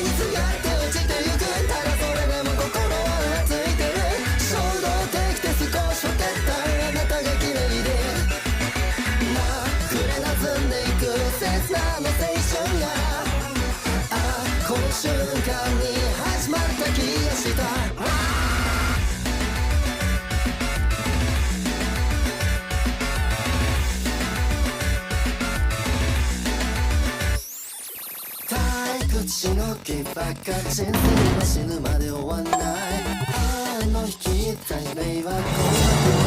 にすがって落ちてゆく。ただそれでも心はついてる。衝動的で少しほけたあなたが綺麗で溢れなずんでいく切なの青春がこの瞬間に始まった気がした。退屈しのきばっか人生は死ぬまで終わんない。あの日聞いた夢はこんな